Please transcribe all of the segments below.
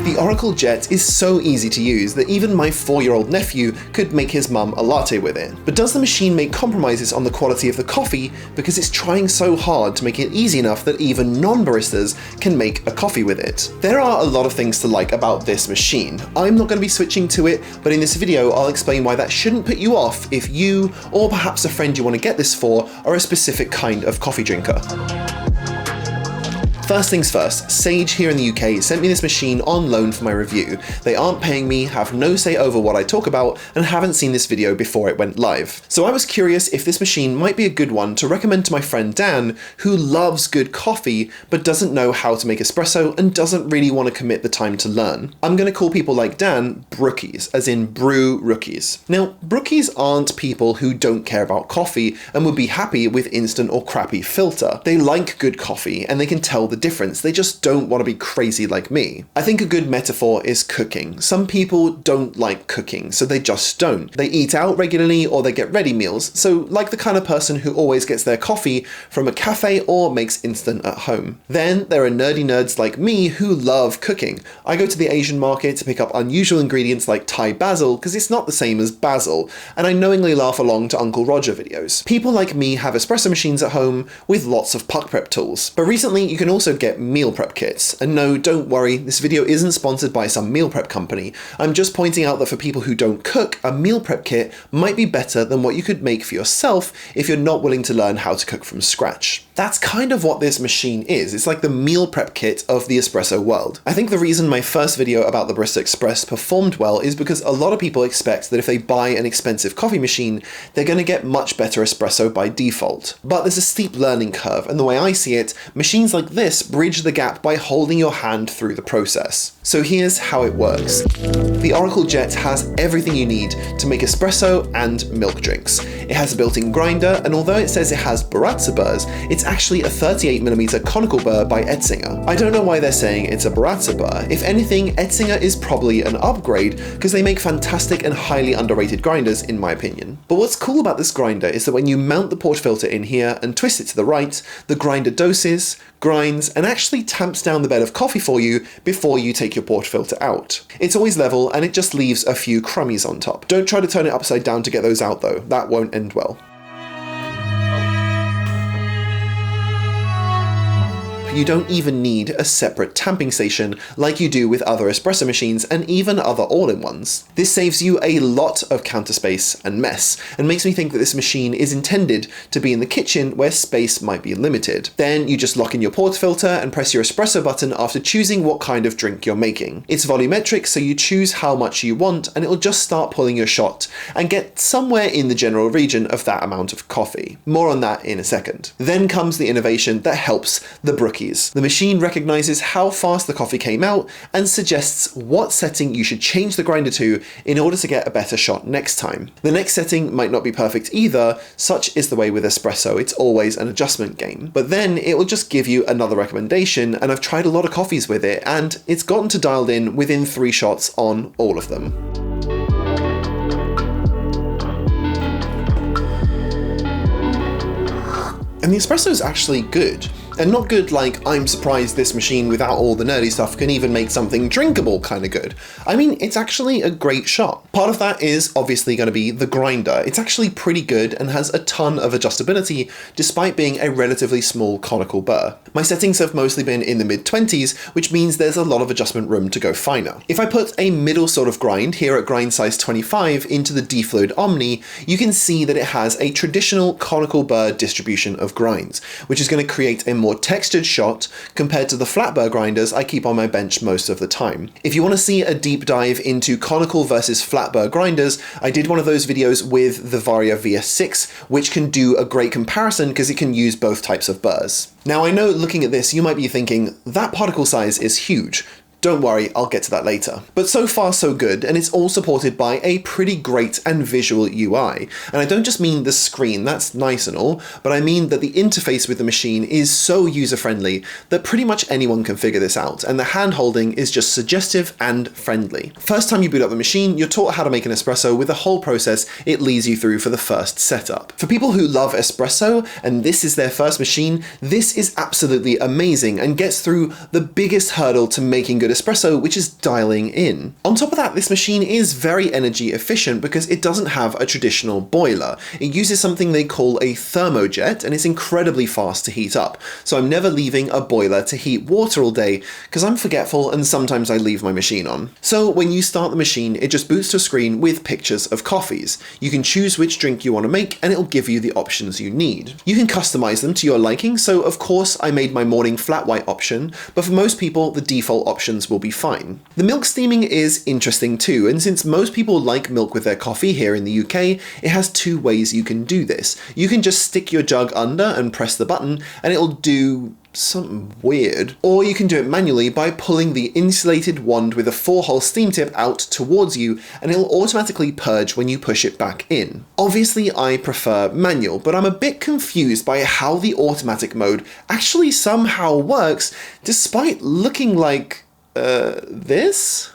The Oracle Jet is so easy to use that even my 4-year-old nephew could make his mum a latte with it. But does the machine make compromises on the quality of the coffee because it's trying so hard to make it easy enough that even non-baristas can make a coffee with it? There are a lot of things to like about this machine. I'm not going to be switching to it, but in this video I'll explain why that shouldn't put you off if you, or perhaps a friend you want to get this for, are a specific kind of coffee drinker. First things first, Sage here in the UK sent me this machine on loan for my review. They aren't paying me, have no say over what I talk about, and haven't seen this video before it went live. So I was curious if this machine might be a good one to recommend to my friend Dan, who loves good coffee, but doesn't know how to make espresso and doesn't really want to commit the time to learn. I'm going to call people like Dan brookies, as in brew rookies. Now, brookies aren't people who don't care about coffee and would be happy with instant or crappy filter. They like good coffee and they can tell the difference. They just don't want to be crazy like me. I think a good metaphor is cooking. Some people don't like cooking, so they just don't. They eat out regularly or they get ready meals, so like the kind of person who always gets their coffee from a cafe or makes instant at home. Then there are nerdy nerds like me who love cooking. I go to the Asian market to pick up unusual ingredients like Thai basil because it's not the same as basil, and I knowingly laugh along to Uncle Roger videos. People like me have espresso machines at home with lots of puck prep tools, but recently you can also get meal prep kits. And no, don't worry, this video isn't sponsored by some meal prep company. I'm just pointing out that for people who don't cook, a meal prep kit might be better than what you could make for yourself if you're not willing to learn how to cook from scratch. That's kind of what this machine is. It's like the meal prep kit of the espresso world. I think the reason my first video about the Barista Express performed well is because a lot of people expect that if they buy an expensive coffee machine, they're going to get much better espresso by default. But there's a steep learning curve, and the way I see it, machines like this bridge the gap by holding your hand through the process. So here's how it works. The Oracle Jet has everything you need to make espresso and milk drinks. It has a built-in grinder, and although it says it has Baratza burrs, it's actually a 38mm conical burr by Etzinger. I don't know why they're saying it's a Baratza burr. If anything, Etzinger is probably an upgrade because they make fantastic and highly underrated grinders in my opinion. But what's cool about this grinder is that when you mount the portafilter in here and twist it to the right, the grinder doses, grinds, and actually tamps down the bed of coffee for you before you take your portafilter out. It's always level and it just leaves a few crummies on top. Don't try to turn it upside down to get those out though, that won't end well. You don't even need a separate tamping station like you do with other espresso machines and even other all-in-ones. This saves you a lot of counter space and mess, and makes me think that this machine is intended to be in the kitchen where space might be limited. Then you just lock in your portafilter and press your espresso button after choosing what kind of drink you're making. It's volumetric, so you choose how much you want and it'll just start pulling your shot and get somewhere in the general region of that amount of coffee. More on that in a second. Then comes the innovation that helps the brookie. The machine recognizes how fast the coffee came out and suggests what setting you should change the grinder to in order to get a better shot next time. The next setting might not be perfect either, such is the way with espresso, it's always an adjustment game. But then it will just give you another recommendation, and I've tried a lot of coffees with it and it's gotten to dialed in within 3 shots on all of them. And the espresso is actually good. And not good like, I'm surprised this machine without all the nerdy stuff can even make something drinkable kind of good. I mean, it's actually a great shot. Part of that is obviously going to be the grinder. It's actually pretty good and has a ton of adjustability despite being a relatively small conical burr. My settings have mostly been in the mid-20s, which means there's a lot of adjustment room to go finer. If I put a middle sort of grind here at grind size 25 into the D-Fluid Omni, you can see that it has a traditional conical burr distribution of grinds, which is going to create a more textured shot compared to the flat burr grinders I keep on my bench most of the time. If you want to see a deep dive into conical versus flat burr grinders, I did one of those videos with the Varia VS6, which can do a great comparison because it can use both types of burrs. Now I know looking at this you might be thinking, that particle size is huge. Don't worry, I'll get to that later. But so far so good, and it's all supported by a pretty great and visual UI. And I don't just mean the screen, that's nice and all, but I mean that the interface with the machine is so user-friendly that pretty much anyone can figure this out, and the hand-holding is just suggestive and friendly. First time you boot up the machine, you're taught how to make an espresso with the whole process it leads you through for the first setup. For people who love espresso, and this is their first machine, this is absolutely amazing and gets through the biggest hurdle to making good espresso, which is dialing in. On top of that, this machine is very energy efficient because it doesn't have a traditional boiler. It uses something they call a thermojet, and it's incredibly fast to heat up. So I'm never leaving a boiler to heat water all day because I'm forgetful and sometimes I leave my machine on. So when you start the machine, it just boots to a screen with pictures of coffees. You can choose which drink you want to make and it'll give you the options you need. You can customize them to your liking, so of course I made my morning flat white option, but for most people the default options will be fine. The milk steaming is interesting too, and since most people like milk with their coffee here in the UK, it has two ways you can do this. You can just stick your jug under and press the button and it'll do something weird. Or you can do it manually by pulling the insulated wand with a 4-hole steam tip out towards you and it'll automatically purge when you push it back in. Obviously I prefer manual, but I'm a bit confused by how the automatic mode actually somehow works despite looking like this?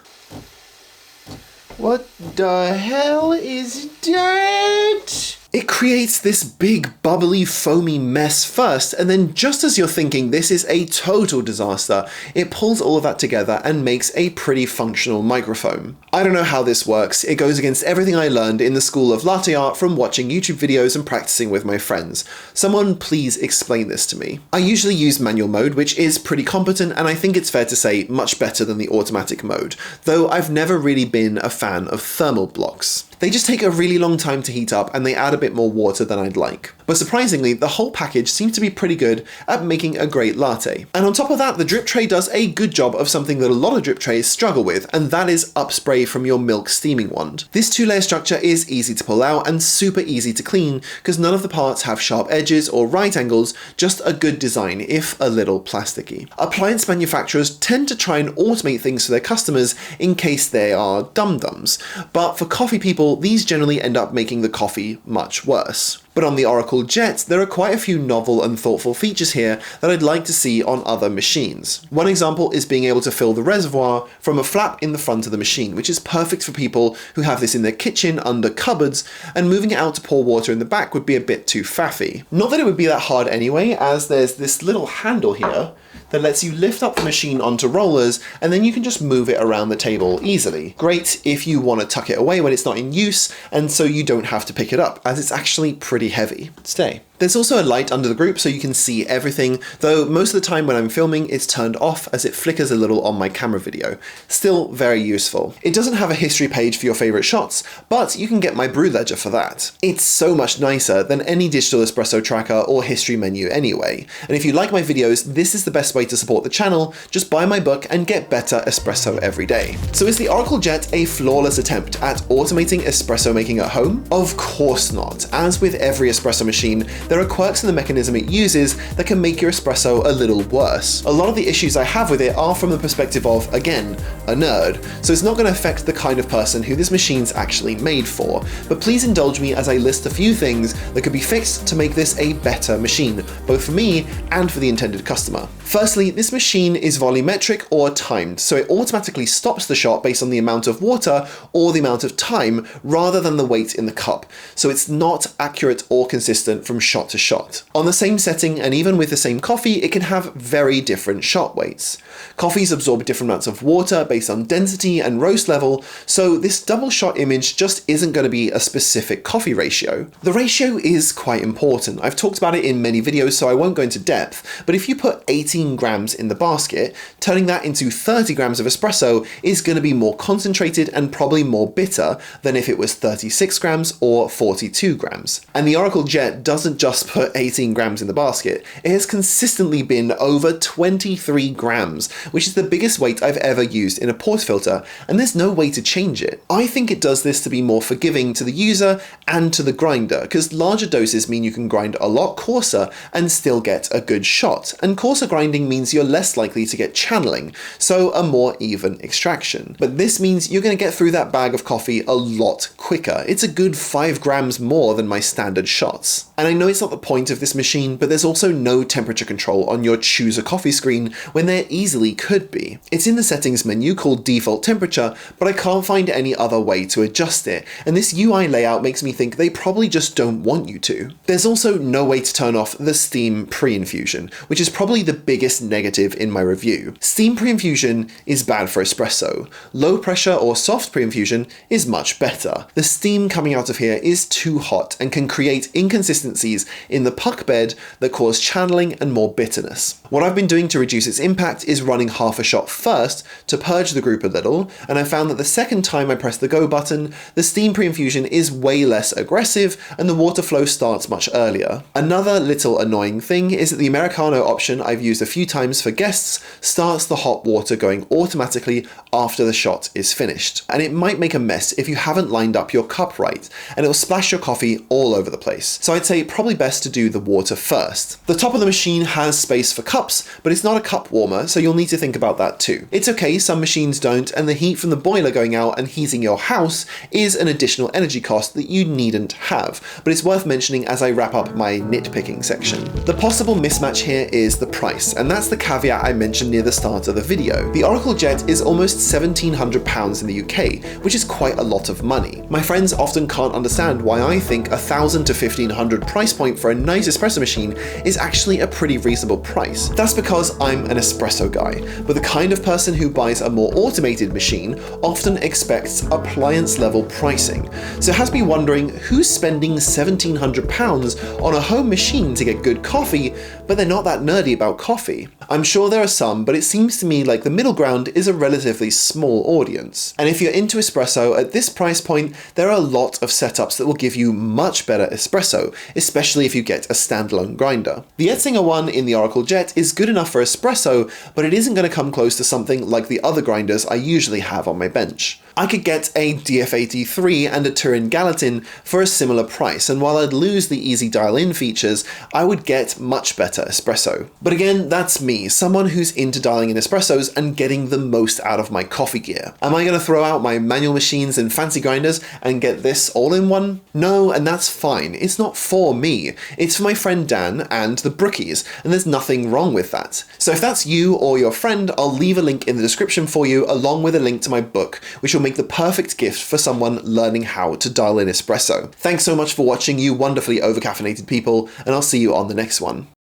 What the hell is that? It creates this big, bubbly, foamy mess first, and then just as you're thinking this is a total disaster, it pulls all of that together and makes a pretty functional microfoam. I don't know how this works. It goes against everything I learned in the school of latte art from watching YouTube videos and practicing with my friends. Someone please explain this to me. I usually use manual mode, which is pretty competent, and I think it's fair to say much better than the automatic mode, though I've never really been a fan of thermal blocks. They just take a really long time to heat up and they add a bit more water than I'd like. But surprisingly, the whole package seems to be pretty good at making a great latte. And on top of that, the drip tray does a good job of something that a lot of drip trays struggle with, and that is upspray from your milk steaming wand. This 2-layer structure is easy to pull out and super easy to clean because none of the parts have sharp edges or right angles, just a good design, if a little plasticky. Appliance manufacturers tend to try and automate things for their customers in case they are dum-dums, but for coffee people, these generally end up making the coffee much worse. But on the Oracle Jet, there are quite a few novel and thoughtful features here that I'd like to see on other machines. One example is being able to fill the reservoir from a flap in the front of the machine, which is perfect for people who have this in their kitchen under cupboards, and moving it out to pour water in the back would be a bit too faffy. Not that it would be that hard anyway, as there's this little handle here that lets you lift up the machine onto rollers and then you can just move it around the table easily. Great if you want to tuck it away when it's not in use and so you don't have to pick it up, as it's actually pretty heavy. Stay. There's also a light under the group so you can see everything, though most of the time when I'm filming it's turned off as it flickers a little on my camera video. Still very useful. It doesn't have a history page for your favourite shots, but you can get my Brew Ledger for that. It's so much nicer than any digital espresso tracker or history menu anyway. And if you like my videos, this is the best way to support the channel. Just buy my book and get better espresso every day. So is the Oracle Jet a flawless attempt at automating espresso making at home? Of course not. As with every espresso machine, there are quirks in the mechanism it uses that can make your espresso a little worse. A lot of the issues I have with it are from the perspective of, again, a nerd, so it's not going to affect the kind of person who this machine's actually made for, but please indulge me as I list a few things that could be fixed to make this a better machine, both for me and for the intended customer. Firstly, this machine is volumetric or timed, so it automatically stops the shot based on the amount of water or the amount of time rather than the weight in the cup, so it's not accurate or consistent from shot to shot. On the same setting and even with the same coffee, it can have very different shot weights. Coffees absorb different amounts of water based on density and roast level, so this double shot image just isn't going to be a specific coffee ratio. The ratio is quite important. I've talked about it in many videos, so I won't go into depth, but if you put 18 grams in the basket, turning that into 30 grams of espresso is going to be more concentrated and probably more bitter than if it was 36 grams or 42 grams. And the Oracle Jet doesn't just put 18 grams in the basket, it has consistently been over 23 grams, which is the biggest weight I've ever used in a portafilter, and there's no way to change it. I think it does this to be more forgiving to the user and to the grinder, because larger doses mean you can grind a lot coarser and still get a good shot, and coarser grinding means you're less likely to get channeling, so a more even extraction. But this means you're going to get through that bag of coffee a lot quicker. It's a good 5 grams more than my standard shots. And I know it's not the point of this machine, but there's also no temperature control on your choose a coffee screen when there easily could be. It's in the settings menu called default temperature, but I can't find any other way to adjust it, and this UI layout makes me think they probably just don't want you to. There's also no way to turn off the steam pre-infusion, which is probably the biggest negative in my review. Steam pre-infusion is bad for espresso. Low pressure or soft pre-infusion is much better. The steam coming out of here is too hot and can create inconsistencies in the puck bed that cause channeling and more bitterness. What I've been doing to reduce its impact is running half a shot first to purge the group a little, and I found that the second time I press the go button, the steam pre-infusion is way less aggressive and the water flow starts much earlier. Another little annoying thing is that the Americano option I've used a few times for guests starts the hot water going automatically after the shot is finished. And it might make a mess if you haven't lined up your cup right, and it'll splash your coffee all over the place. So I'd say probably best to do the water first. The top of the machine has space for cups, but it's not a cup warmer, so you'll need to think about that too. It's okay, some machines don't, and the heat from the boiler going out and heating your house is an additional energy cost that you needn't have, but it's worth mentioning as I wrap up my nitpicking section. The possible mismatch here is the price, and that's the caveat I mentioned near the start of the video. The Oracle Jet is almost £1,700 in the UK, which is quite a lot of money. My friends often can't understand why I think £1,000 to £1,500 price point for a nice espresso machine is actually a pretty reasonable price. That's because I'm an espresso guy, but the kind of person who buys a more automated machine often expects appliance level pricing. So it has me wondering who's spending £1,700 on a home machine to get good coffee, but they're not that nerdy about coffee. I'm sure there are some, but it seems to me like the middle ground is a relatively small audience. And if you're into espresso at this price point, there are a lot of setups that will give you much better espresso, especially if you get a standalone grinder. The Etzinger one in the Oracle Jet is good enough for espresso, but it isn't going to come close to something like the other grinders I usually have on my bench. I could get a DF83 and a Turin Gallatin for a similar price, and while I'd lose the easy dial-in features, I would get much better espresso. But again, that's me, someone who's into dialing in espressos and getting the most out of my coffee gear. Am I going to throw out my manual machines and fancy grinders and get this all in one? No, and that's fine. It's not for me. It's for my friend Dan and the Brookies, and there's nothing wrong with that. So if that's you or your friend, I'll leave a link in the description for you, along with a link to my book, which will make the perfect gift for someone learning how to dial in espresso. Thanks so much for watching, you wonderfully overcaffeinated people, and I'll see you on the next one.